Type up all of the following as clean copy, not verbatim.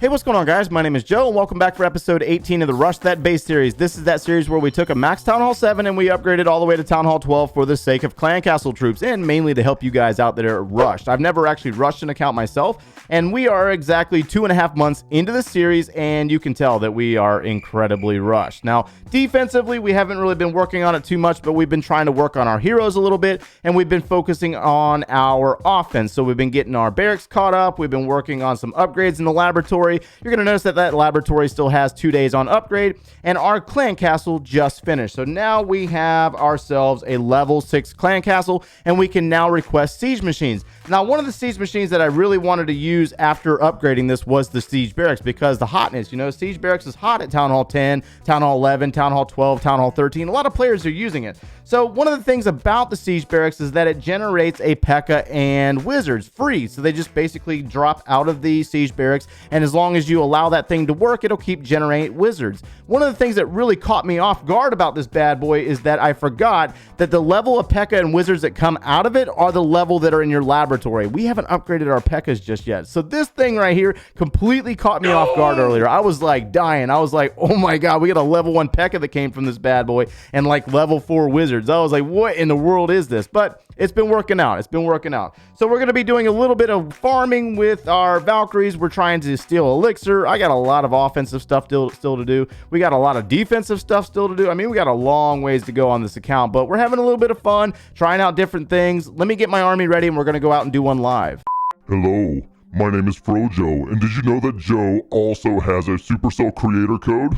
Hey, what's going on, guys? My name is Joe, and welcome back for episode 18 of the Rush That Base series. This is that series where we took a max Town Hall 7 and we upgraded all the way to Town Hall 12 for the sake of Clan Castle troops, and mainly to help you guys out that are rushed. I've never actually rushed an account myself, and we are exactly 2.5 months into the series, and you can tell that we are incredibly rushed. Now, defensively, we haven't really been working on it too much, but we've been trying to work on our heroes a little bit, and we've been focusing on our offense. So we've been getting our barracks caught up. We've been working on some upgrades in the laboratory. You're going to notice that laboratory still has 2 days on upgrade, and our clan castle just finished. So now we have ourselves a level 6 clan castle, and we can now request siege machines. Now, one of the siege machines that I really wanted to use after upgrading this was the siege barracks, because the hotness, siege barracks is hot at Town Hall 10, Town Hall 11, Town Hall 12, Town Hall 13. A lot of players are using it. So one of the things about the siege barracks is that it generates a P.E.K.K.A. and wizards free. So they just basically drop out of the siege barracks, and as long as you allow that thing to work, it'll keep generating wizards. One of the things that really caught me off guard about this bad boy is that I forgot that the level of P.E.K.K.A. and wizards that come out of it are the level that are in your laboratory. We haven't upgraded our P.E.K.K.A.s just yet. So this thing right here completely caught me off guard earlier. I was like dying. I was like, oh my God, we got a level 1 P.E.K.K.A. that came from this bad boy and like level 4 wizards. I was like, what in the world is this? But it's been working out. It's been working out. So we're going to be doing a little bit of farming with our Valkyries. We're trying to steal elixir. I got a lot of offensive stuff still to do. We got a lot of defensive stuff still to do. I mean, we got a long ways to go on this account, but we're having a little bit of fun trying out different things. Let me get my army ready, and we're going to go out and do one live. Hello, my name is Frojo, and did you know that Joe also has a Supercell creator code?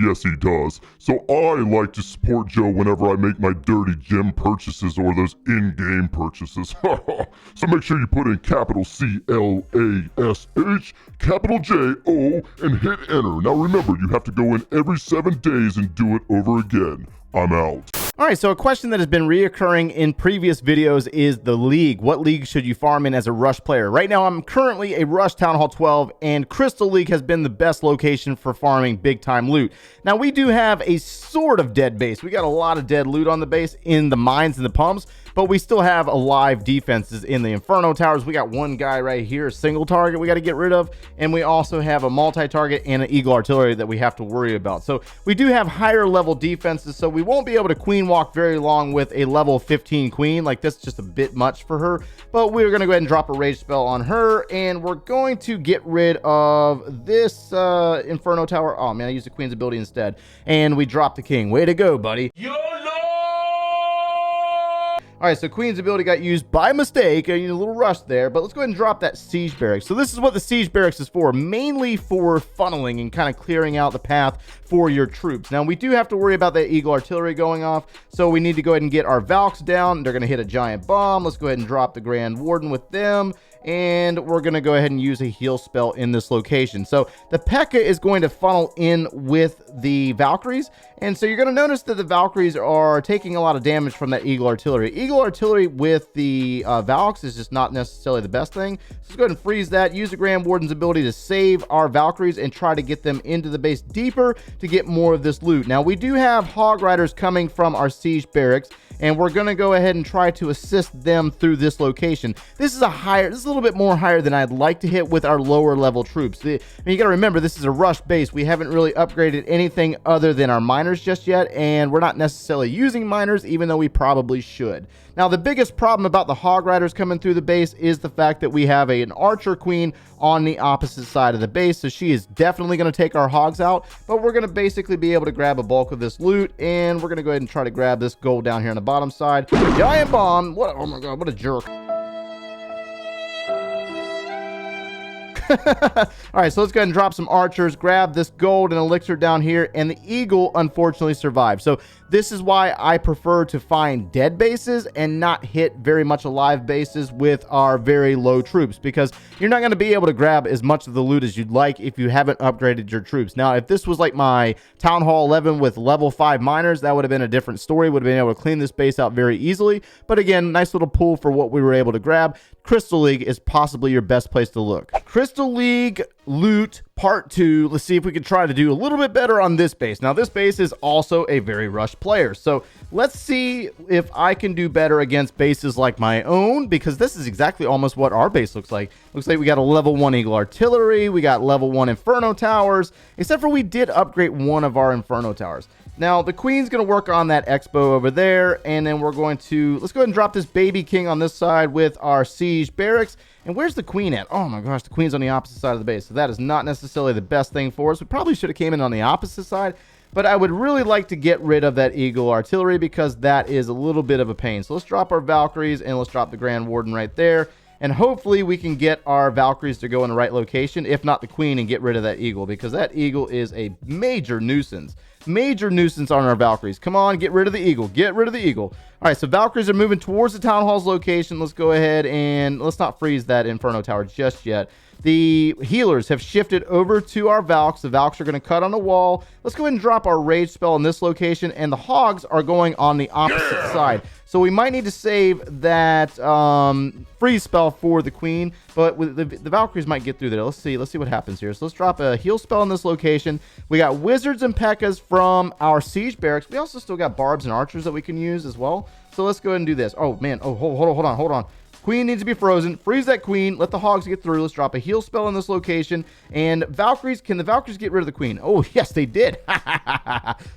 Yes, he does. So I like to support Joe whenever I make my dirty gem purchases or those in-game purchases. So make sure you put in capital CLASH, capital JO, and hit enter. Now remember, you have to go in every 7 days and do it over again. I'm out. All right, so a question that has been reoccurring in previous videos is the league. What league should you farm in as a Rush player? Right now, I'm currently a Rush Town Hall 12, and Crystal League has been the best location for farming big-time loot. Now, we do have a sort of dead base. We got a lot of dead loot on the base in the mines and the pumps, but we still have alive defenses in the Inferno Towers. We got one guy right here, a single target we got to get rid of, and we also have a multi-target and an Eagle Artillery that we have to worry about. So we do have higher level defenses, so we won't be able to queen walk very long with a level 15 queen. Like, that's just a bit much for her, but we're going to go ahead and drop a rage spell on her, and we're going to get rid of this Inferno Tower. Oh man, I used the queen's ability instead, and we dropped the king. Way to go, buddy. All right, so Queen's ability got used by mistake. A little rush there, but let's go ahead and drop that siege barracks. So this is what the siege barracks is for, mainly for funneling and kind of clearing out the path for your troops. Now, we do have to worry about that Eagle Artillery going off, so we need to go ahead and get our Valks down. They're going to hit a giant bomb. Let's go ahead and drop the Grand Warden with them, and we're going to go ahead and use a heal spell in this location. So the P.E.K.K.A. is going to funnel in with the Valkyries, and so you're going to notice that the Valkyries are taking a lot of damage from that Eagle Artillery. Eagle Artillery with the Valks is just not necessarily the best thing. So let's go ahead and freeze that. Use the Grand Warden's ability to save our Valkyries and try to get them into the base deeper to get more of this loot. Now, we do have Hog Riders coming from our siege barracks, and we're going to go ahead and try to assist them through this location. This is a little bit more higher than I'd like to hit with our lower level troops. You got to remember, this is a rush base. We haven't really upgraded anything other than our miners just yet, and we're not necessarily using miners, even though we probably should. Now, the biggest problem about the Hog Riders coming through the base is the fact that we have an Archer Queen on the opposite side of the base, so she is definitely going to take our hogs out, but we're going to basically be able to grab a bulk of this loot, and we're going to go ahead and try to grab this gold down here on the bottom side. Giant bomb. Oh my God, what a jerk. All right, so let's go ahead and drop some archers, grab this gold and elixir down here, and the eagle unfortunately survived. So this is why I prefer to find dead bases and not hit very much alive bases with our very low troops, because you're not going to be able to grab as much of the loot as you'd like if you haven't upgraded your troops. Now, if this was like my Town Hall 11 with level 5 miners, that would have been a different story. Would have been able to clean this base out very easily. But again, nice little pull for what we were able to grab. Crystal League is possibly your best place to look. Crystal League loot part 2. Let's see if we can try to do a little bit better on this base. Now, this base is also a very rushed player, so let's see if I can do better against bases like my own, because this is exactly almost what our base looks like. Looks like we got a level 1 Eagle Artillery, we got level 1 Inferno Towers, except for we did upgrade one of our Inferno Towers. Now, the Queen's going to work on that Expo over there, and then we're going to, let's go ahead and drop this Baby King on this side with our Siege Barracks. And where's the Queen at? Oh my gosh, the Queen's on the opposite side of the base, so that is not necessarily the best thing for us. We probably should have came in on the opposite side, but I would really like to get rid of that Eagle Artillery because that is a little bit of a pain. So let's drop our Valkyries, and let's drop the Grand Warden right there. And hopefully we can get our Valkyries to go in the right location, if not the Queen, and get rid of that Eagle, because that Eagle is a major nuisance. Major nuisance on our Valkyries. Come on, get rid of the Eagle. Get rid of the Eagle. All right, so Valkyries are moving towards the Town Hall's location. Let's go ahead and let's not freeze that Inferno Tower just yet. The healers have shifted over to our Valks. The Valks are going to cut on the wall. Let's go ahead and drop our Rage spell in this location, and the Hogs are going on the opposite side. So we might need to save that freeze spell for the Queen, but with the Valkyries might get through there. Let's see what happens here. So let's drop a heal spell in this location. We got Wizards and P.E.K.K.A.s from our Siege Barracks. We also still got Barbs and Archers that we can use as well. So let's go ahead and do this. Oh, man. Oh, hold on. Queen needs to be frozen. Freeze that Queen. Let the Hogs get through. Let's drop a heal spell in this location. And Valkyries, can the Valkyries get rid of the Queen? Oh, yes, they did.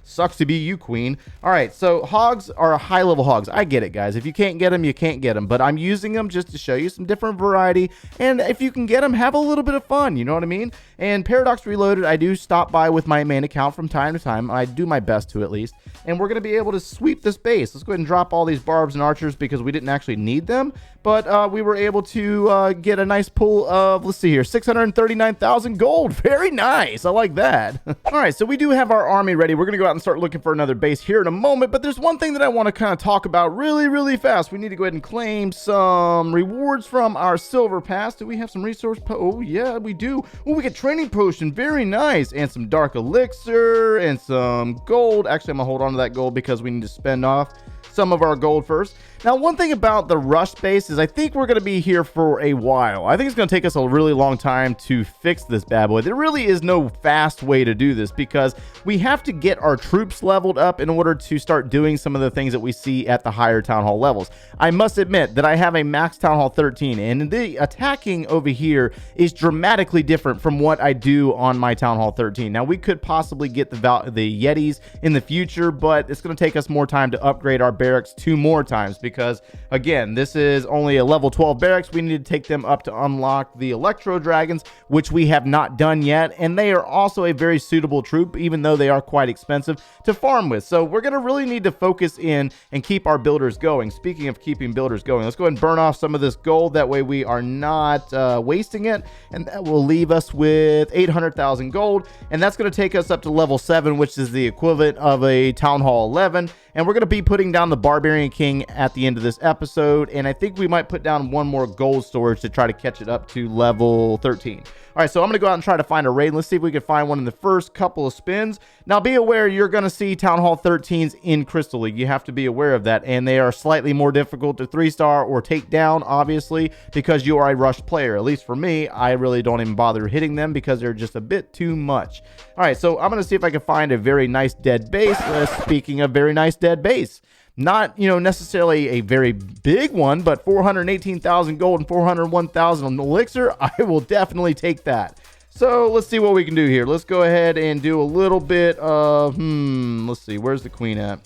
Sucks to be you, Queen. All right, so Hogs are high-level Hogs. I get it, guys. If you can't get them, you can't get them. But I'm using them just to show you some different variety. And if you can get them, have a little bit of fun. You know what I mean? And Paradox Reloaded, I do stop by with my main account from time to time. I do my best to, at least. And we're going to be able to sweep this base. Let's go ahead and drop all these Barbs and Archers because we didn't actually need them. But we were able to get a nice pull of, let's see here, 639,000 gold. Very nice. I like that. All right, so we do have our army ready. We're going to go out and start looking for another base here in a moment. But there's one thing that I want to kind of talk about really, really fast. We need to go ahead and claim some rewards from our Silver Pass. Do we have some resource? Oh, yeah, we do. Oh, we get Training Potion. Very nice. And some Dark Elixir and some gold. Actually, I'm going to hold on to that gold because we need to spend off some of our gold first. Now, one thing about the rush base is I think we're going to be here for a while. I think it's going to take us a really long time to fix this bad boy. There really is no fast way to do this because we have to get our troops leveled up in order to start doing some of the things that we see at the higher Town Hall levels. I must admit that I have a max Town Hall 13, and the attacking over here is dramatically different from what I do on my Town Hall 13. Now, we could possibly get the Yetis in the future, but it's going to take us more time to upgrade our barracks 2 more times because, again, this is only a level 12 barracks. We need to take them up to unlock the Electro Dragons, which we have not done yet, and they are also a very suitable troop, even though they are quite expensive to farm with. So we're going to really need to focus in and keep our builders going. Speaking of keeping builders going, let's go ahead and burn off some of this gold. That way we are not wasting it, and that will leave us with 800,000 gold, and that's going to take us up to level 7, which is the equivalent of a Town Hall 11. And we're going to be putting down the Barbarian King at the end of this episode. And I think we might put down one more gold storage to try to catch it up to level 13. All right, so I'm going to go out and try to find a raid. Let's see if we can find one in the first couple of spins. Now, be aware you're going to see Town Hall 13s in Crystal League. You have to be aware of that. And they are slightly more difficult to 3-star or take down, obviously, because you are a rushed player. At least for me, I really don't even bother hitting them because they're just a bit too much. All right, so I'm going to see if I can find a very nice dead base. Speaking of very nice dead base. Not, necessarily a very big one, but 418,000 gold and 401,000 elixir. I will definitely take that. So let's see what we can do here. Let's go ahead and do a little bit of, let's see, where's the Queen at?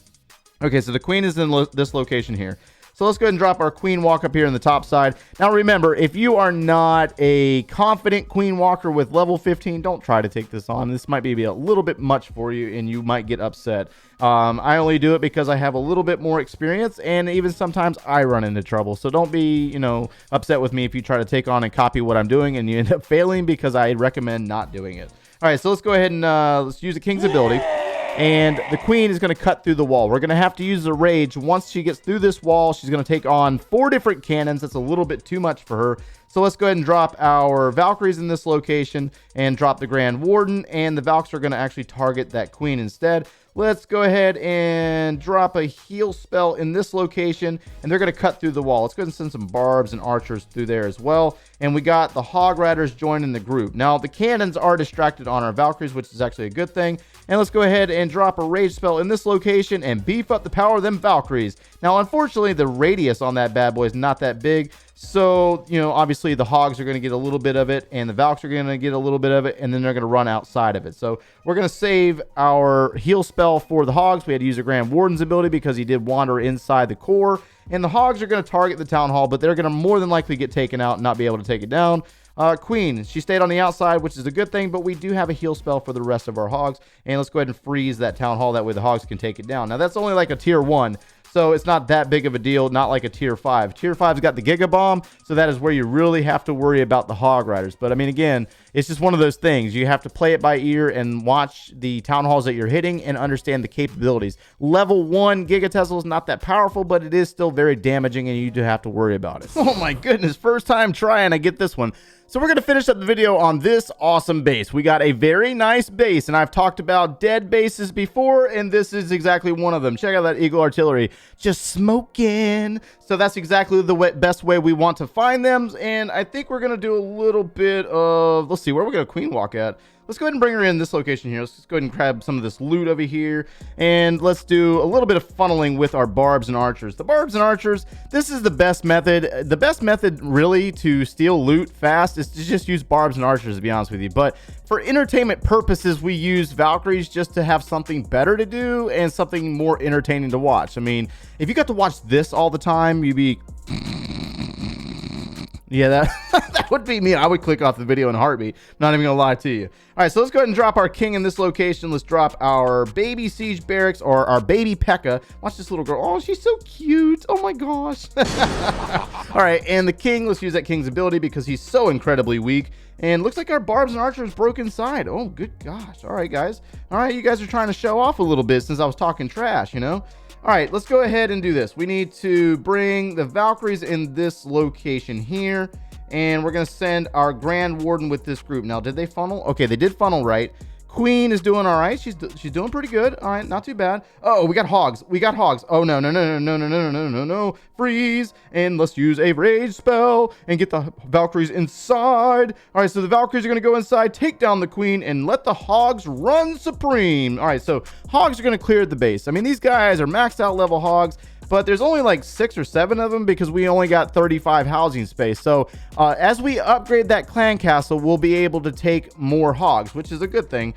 Okay, so the Queen is in this location here. So let's go ahead and drop our Queen Walk up here on the top side. Now remember, if you are not a confident Queen Walker with level 15, don't try to take this on. This might be a little bit much for you and you might get upset. I only do it because I have a little bit more experience and even sometimes I run into trouble. So don't be, upset with me if you try to take on and copy what I'm doing and you end up failing because I recommend not doing it. All right, so let's go ahead and let's use the King's ability. And the Queen is going to cut through the wall. We're going to have to use the Rage. Once she gets through this wall, she's going to take on 4 different cannons. That's a little bit too much for her. So let's go ahead and drop our Valkyries in this location and drop the Grand Warden. And the Valks are going to actually target that Queen instead. let's go ahead and drop a heal spell in this location, and they're going to cut through the wall. Let's go ahead and send some barbs and archers through there as well. And we got the Hog Riders joining the group. Now, the cannons are distracted on our Valkyries, which is actually a good thing. And let's go ahead and drop a rage spell in this location and beef up the power of them Valkyries. Now, unfortunately, the radius on that bad boy is not that big. So, you know, obviously the Hogs are going to get a little bit of it, and the Valks are going to get a little bit of it, and then they're going to run outside of it. So we're going to save our heal spell for the Hogs. We had to use a Grand Warden's ability because he did wander inside the core. And the Hogs are going to target the Town Hall, but they're going to more than likely get taken out and not be able to take it down. Queen, she stayed on the outside, which is a good thing, but we do have a heal spell for the rest of our Hogs. And let's go ahead and freeze that Town Hall. That way the Hogs can take it down. Now, that's only like a tier 1. So it's not that big of a deal, not like a tier 5. Tier 5's got the Giga Bomb, so that is where you really have to worry about the Hog Riders. But I mean, again, it's just one of those things. You have to play it by ear and watch the Town Halls that you're hitting and understand the capabilities. Level 1 Giga Tesla is not that powerful, but it is still very damaging, and you do have to worry about it. Oh my goodness, first time trying to get this one. So we're going to finish up the video on this awesome base. We got a very nice base, and I've talked about dead bases before, and this is exactly one of them. Check out that Eagle Artillery. Just smoking. So that's exactly the best way we want to find them, and I think we're going to do a little bit of... Let's see, where we're going to Queen Walk at. Let's go ahead and bring her in this location here. Let's just go ahead and grab some of this loot over here. And let's do a little bit of funneling with our barbs and archers. The barbs and archers, this is the best method. The best method really to steal loot fast is to just use barbs and archers, to be honest with you. But for entertainment purposes, we use Valkyries just to have something better to do and something more entertaining to watch. I mean, if you got to watch this all the time, you'd be... Yeah, that would be me. I would click off the video in a heartbeat. Not even gonna lie to you. All right, so let's go ahead and drop our king in this location. Let's drop our baby siege barracks, or our baby P.E.K.K.A. Watch this little girl. Oh, she's so cute. Oh my gosh. All right, and the king, let's use that king's ability because he's so incredibly weak. And looks like our barbs and archers broke inside. Oh, good gosh. All right, guys. All right, you guys are trying to show off a little bit since I was talking trash, you know? All right, let's go ahead and do this. We need to bring the Valkyries in this location here, and we're going to send our Grand Warden with this group. Now, did they funnel? Okay, they did funnel right. Queen is doing all right. She's doing pretty good. All right, not too bad. Oh, we got Hogs. We got Hogs. Oh, no. Freeze. And let's use a rage spell and get the Valkyries inside. All right, so the Valkyries are going to go inside, take down the Queen, and let the Hogs run supreme. All right, so Hogs are going to clear the base. I mean, these guys are maxed out level Hogs, but there's only like 6 or 7 of them because we only got 35 housing space. So as we upgrade that clan castle, we'll be able to take more Hogs, which is a good thing.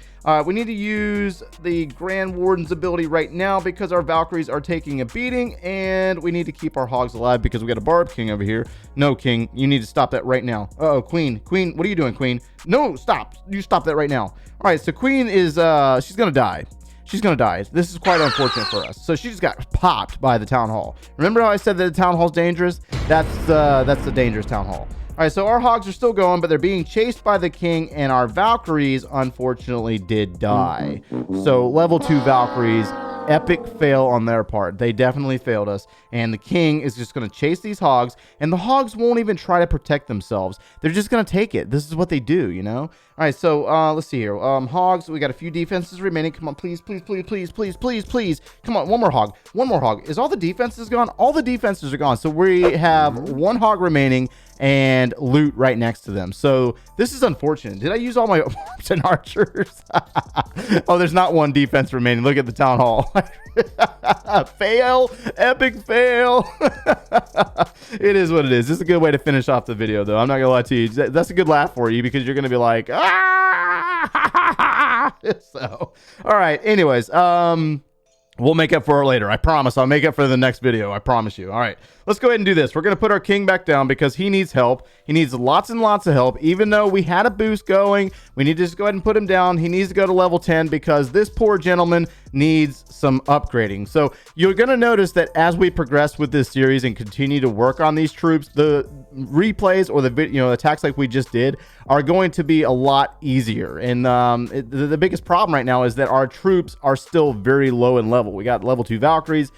We need to use the Grand Warden's ability right now because our Valkyries are taking a beating, and we need to keep our Hogs alive because we got a Barb King over here. No, King, you need to stop that right now. Uh-oh, Queen, what are you doing, Queen? No, stop. You stop that right now. All right, so Queen is, she's going to die. She's going to die. This is quite unfortunate for us. So she just got popped by the Town Hall. Remember how I said that the Town Hall's dangerous? That's the dangerous Town Hall. All right, so our Hogs are still going, but they're being chased by the king, and our Valkyries, unfortunately, did die. So level 2 Valkyries, epic fail on their part. They definitely failed us, and the king is just going to chase these Hogs, and the Hogs won't even try to protect themselves. They're just going to take it. This is what they do, you know? All right, so let's see here. Hogs, we got a few defenses remaining. Come on, please. Come on, one more Hog. Is all the defenses gone? All the defenses are gone. So we have 1 Hog remaining and loot right next to them. So this is unfortunate. Did I use all my barbs and archers? Oh, there's not 1 defense remaining. Look at the Town Hall. Fail, epic fail. It is what it is. This is a good way to finish off the video, though. I'm not gonna lie to you. That's a good laugh for you because you're gonna be like, ah. So, all right. Anyways, we'll make up for it later. I promise. I'll make up for the next video. I promise you. All right. Let's go ahead and do this. We're going to put our king back down because he needs help. He needs lots and lots of help. Even though we had a boost going, we need to just go ahead and put him down. He needs to go to level 10 because this poor gentleman needs some upgrading. So you're going to notice that as we progress with this series and continue to work on these troops, the replays or the attacks like we just did are going to be a lot easier. And the biggest problem right now is that our troops are still very low in level. We got level 2 Valkyries.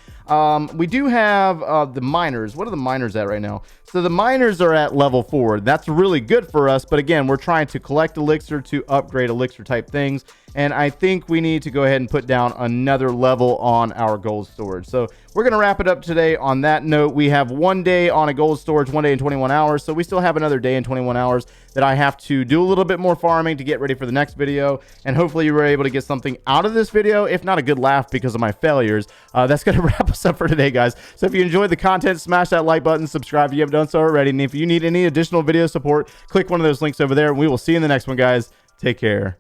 We do have the miners. What are the miners at right now? So the miners are at level 4. That's really good for us. But again, we're trying to collect elixir to upgrade elixir type things. And I think we need to go ahead and put down another level on our gold storage. So we're going to wrap it up today on that note. We have 1 day on a gold storage, 1 day and 21 hours. So we still have another day and 21 hours that I have to do a little bit more farming to get ready for the next video. And hopefully you were able to get something out of this video, if not a good laugh because of my failures. That's going to wrap us up for today, guys. So if you enjoyed the content, smash that like button, subscribe if you haven't done so already. And if you need any additional video support, click one of those links over there. And we will see you in the next one, guys. Take care.